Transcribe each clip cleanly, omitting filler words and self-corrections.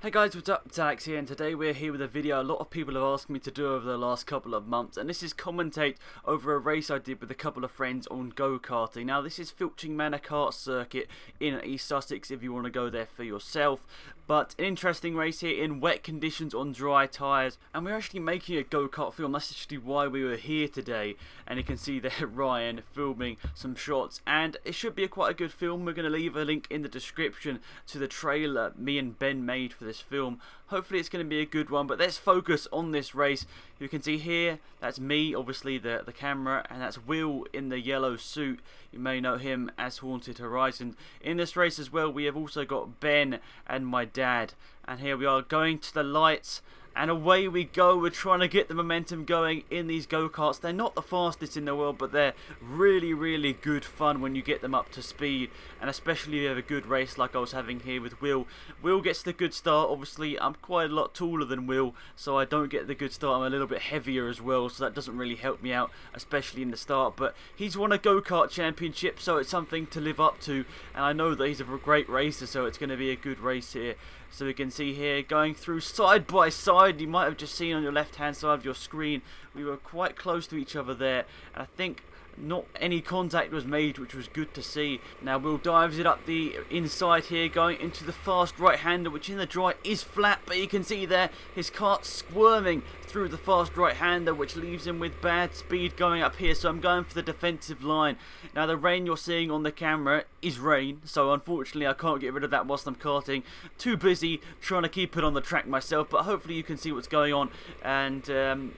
Hey guys, what's up? It's Alex here, and today we're here with a video a lot of people have asked me to do over the last couple of months, and this is commentate over a race I did with a couple of friends on go-karting. Now this is Filching Manor kart circuit in East Sussex if you want to go there for yourself, but an interesting race here in wet conditions on dry tyres, and we're actually making a go-kart film. That's actually why we were here today, and you can see there Ryan filming some shots, and it should be quite a good film. We're going to leave a link in the description to the trailer me and Ben made for this film. Hopefully it's going to be a good one, but let's focus on this race. You can see here, that's me, obviously the camera, and that's Will in the yellow suit. You may know him as Haunted Horizon. In this race as well, we have also got Ben and my dad, and here we are going to the lights. And away we go. We're trying to get the momentum going in these go-karts. They're not the fastest in the world, but they're really, really good fun when you get them up to speed. And especially if you have a good race like I was having here with Will. Will gets the good start. Obviously, I'm quite a lot taller than Will, so I don't get the good start. I'm a little bit heavier as well, so that doesn't really help me out, especially in the start. But he's won a go-kart championship, so it's something to live up to. And I know that he's a great racer, so it's going to be a good race here. So we can see here going through side by side. You might have just seen on your left hand side of your screen, we were quite close to each other there, and I think not any contact was made, which was good to see. Now Will dives it up the inside here, going into the fast right hander, which in the dry is flat, but you can see there his kart squirming through the fast right hander, which leaves him with bad speed going up here. So I'm going for the defensive line. Now the rain you're seeing on the camera is rain, so unfortunately I can't get rid of that whilst I'm karting. Too busy trying to keep it on the track myself, but hopefully you can see what's going on. And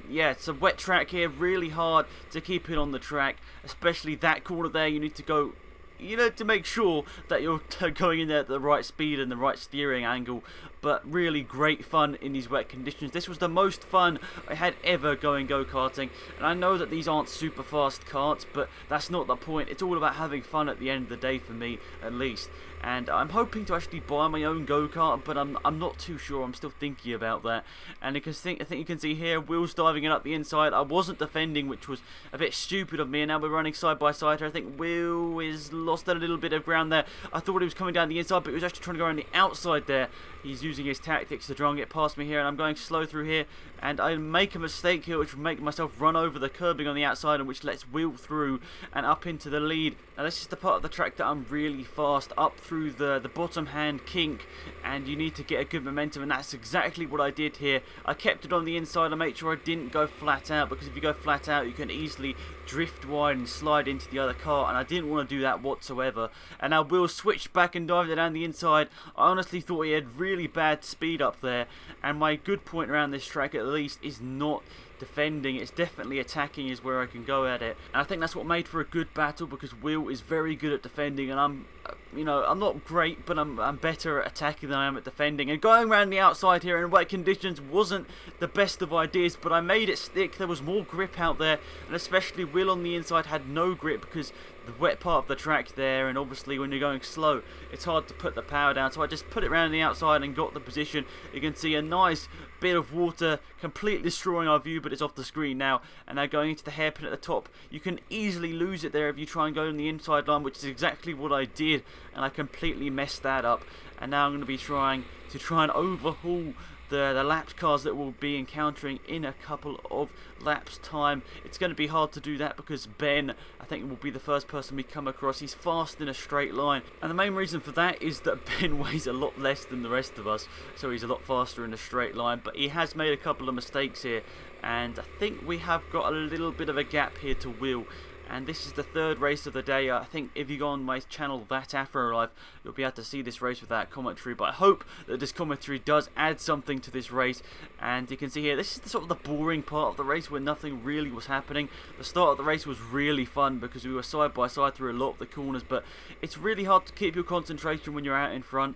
yeah, it's a wet track here, really hard to keep it on the track, especially that corner there. You need to go, you know, to make sure that you're going in there at the right speed and the right steering angle. But really great fun in these wet conditions. This was the most fun I had ever going go-karting, and I know that these aren't super fast karts, but that's not the point. It's all about having fun at the end of the day, for me at least. And I'm hoping to actually buy my own go-kart, but I'm not too sure. I'm still thinking about that. And I think you can see here, Will's diving it up the inside. I wasn't defending, which was a bit stupid of me, and now we're running side by side here. I think Will is lost a little bit of ground there. I thought he was coming down the inside, but he was actually trying to go around the outside there. He's using his tactics to try and get past me here, and I'm going slow through here, and I make a mistake here which will make myself run over the curbing on the outside, and which lets Will through and up into the lead. Now this is the part of the track that I'm really fast, up through the bottom hand kink, and you need to get a good momentum, and that's exactly what I did here. I kept it on the inside. I made sure I didn't go flat out, because if you go flat out you can easily drift wide and slide into the other car, and I didn't want to do that whatsoever. And now Will switched back and dived it down the inside. I honestly thought he had really bad speed up there, and my good point around this track at least is not defending, it's definitely attacking is where I can go at it. And I think that's what made for a good battle, because Will is very good at defending, and I'm not great, but I'm better at attacking than I am at defending. And going around the outside here in wet conditions wasn't the best of ideas, but I made it stick. There was more grip out there, and especially Will on the inside had no grip because the wet part of the track there, and obviously when you're going slow it's hard to put the power down, so I just put it around the outside and got the position. You can see a nice bit of water completely destroying our view, but it's off the screen now. And now going into the hairpin at the top, you can easily lose it there if you try and go on the inside line, which is exactly what I did, and I completely messed that up. And now I'm going to be trying and overhaul the lapped cars that we'll be encountering in a couple of laps time. It's going to be hard to do that because Ben, I think, will be the first person we come across. He's fast in a straight line, and the main reason for that is that Ben weighs a lot less than the rest of us, so he's a lot faster in a straight line. But he has made a couple of mistakes here, and I think we have got a little bit of a gap here to Will. And this is the third race of the day. I think if you go on my channel, That Afro Life, you'll be able to see this race without commentary. But I hope that this commentary does add something to this race. And you can see here, this is sort of the boring part of the race where nothing really was happening. The start of the race was really fun because we were side by side through a lot of the corners. But it's really hard to keep your concentration when you're out in front.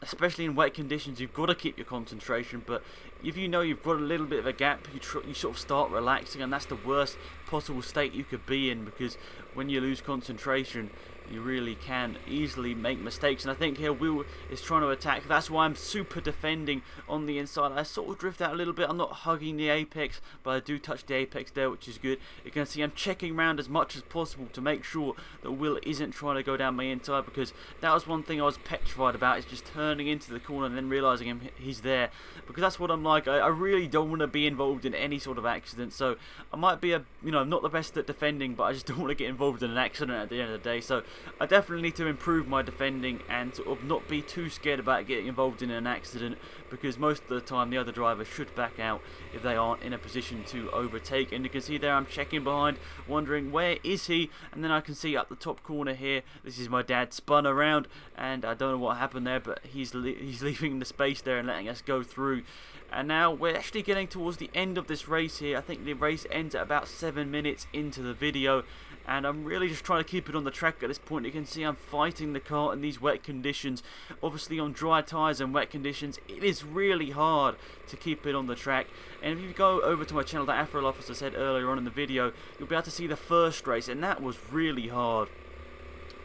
Especially in wet conditions, you've got to keep your concentration, but if you know you've got a little bit of a gap, you sort of start relaxing, and that's the worst possible state you could be in, because when you lose concentration, You really can easily make mistakes, and I think here Will is trying to attack. That's why I'm super defending on the inside. I sort of drift out a little bit. I'm not hugging the apex, but I do touch the apex there, which is good. You can see I'm checking around as much as possible to make sure that Will isn't trying to go down my inside, because that was one thing I was petrified about, is just turning into the corner and then realising he's there, because that's what I'm like. I really don't want to be involved in any sort of accident, so I might be not the best at defending, but I just don't want to get involved in an accident at the end of the day. So I definitely need to improve my defending and sort of not be too scared about getting involved in an accident, because most of the time the other driver should back out if they aren't in a position to overtake. And you can see there I'm checking behind, wondering where is he, and then I can see up the top corner here, this is my dad spun around, and I don't know what happened there, but he's leaving the space there and letting us go through. And now we're actually getting towards the end of this race here. I think the race ends at about 7 minutes into the video, and I'm really just trying to keep it on the track at this point. You can see I'm fighting the car in these wet conditions. Obviously on dry tyres and wet conditions, it is really hard to keep it on the track. And if you go over to my channel, that Afro Life, as I said earlier on in the video, you'll be able to see the first race, and that was really hard.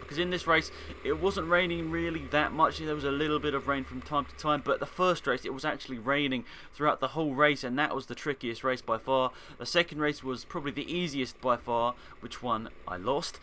Because in this race, it wasn't raining really that much. There was a little bit of rain from time to time, but the first race, it was actually raining throughout the whole race, and that was the trickiest race by far. The second race was probably the easiest by far, which one I lost.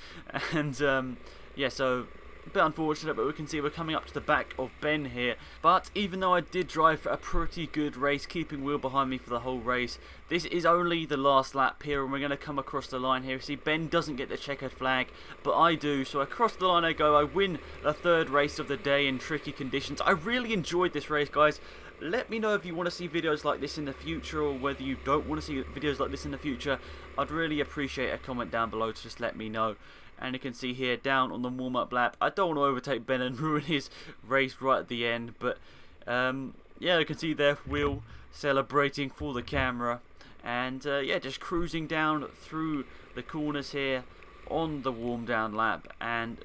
And yeah, so a bit unfortunate, but we can see we're coming up to the back of Ben here. But even though I did drive a pretty good race, keeping Will behind me for the whole race, this is only the last lap here, and we're going to come across the line here. See, Ben doesn't get the checkered flag, but I do. So across the line I go. I win the third race of the day in tricky conditions. I really enjoyed this race, guys. Let me know if you want to see videos like this in the future, or whether you don't want to see videos like this in the future. I'd really appreciate a comment down below to just let me know. And you can see here, down on the warm-up lap, I don't want to overtake Ben and ruin his race right at the end, but yeah, you can see there Will celebrating for the camera, and yeah, just cruising down through the corners here on the warm-down lap. And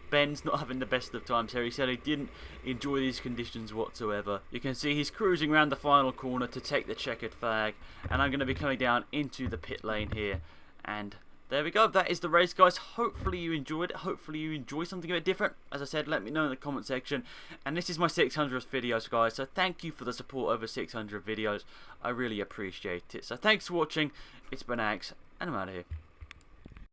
Ben's not having the best of times here. He said he didn't enjoy these conditions whatsoever. You can see he's cruising around the final corner to take the checkered flag, and I'm going to be coming down into the pit lane here. And there we go. That is the race, guys. Hopefully you enjoyed it. Hopefully you enjoy something a bit different. As I said, let me know in the comment section. And this is my 600th videos, guys. So thank you for the support over 600 videos. I really appreciate it. So thanks for watching. It's been Axe, and I'm out of here.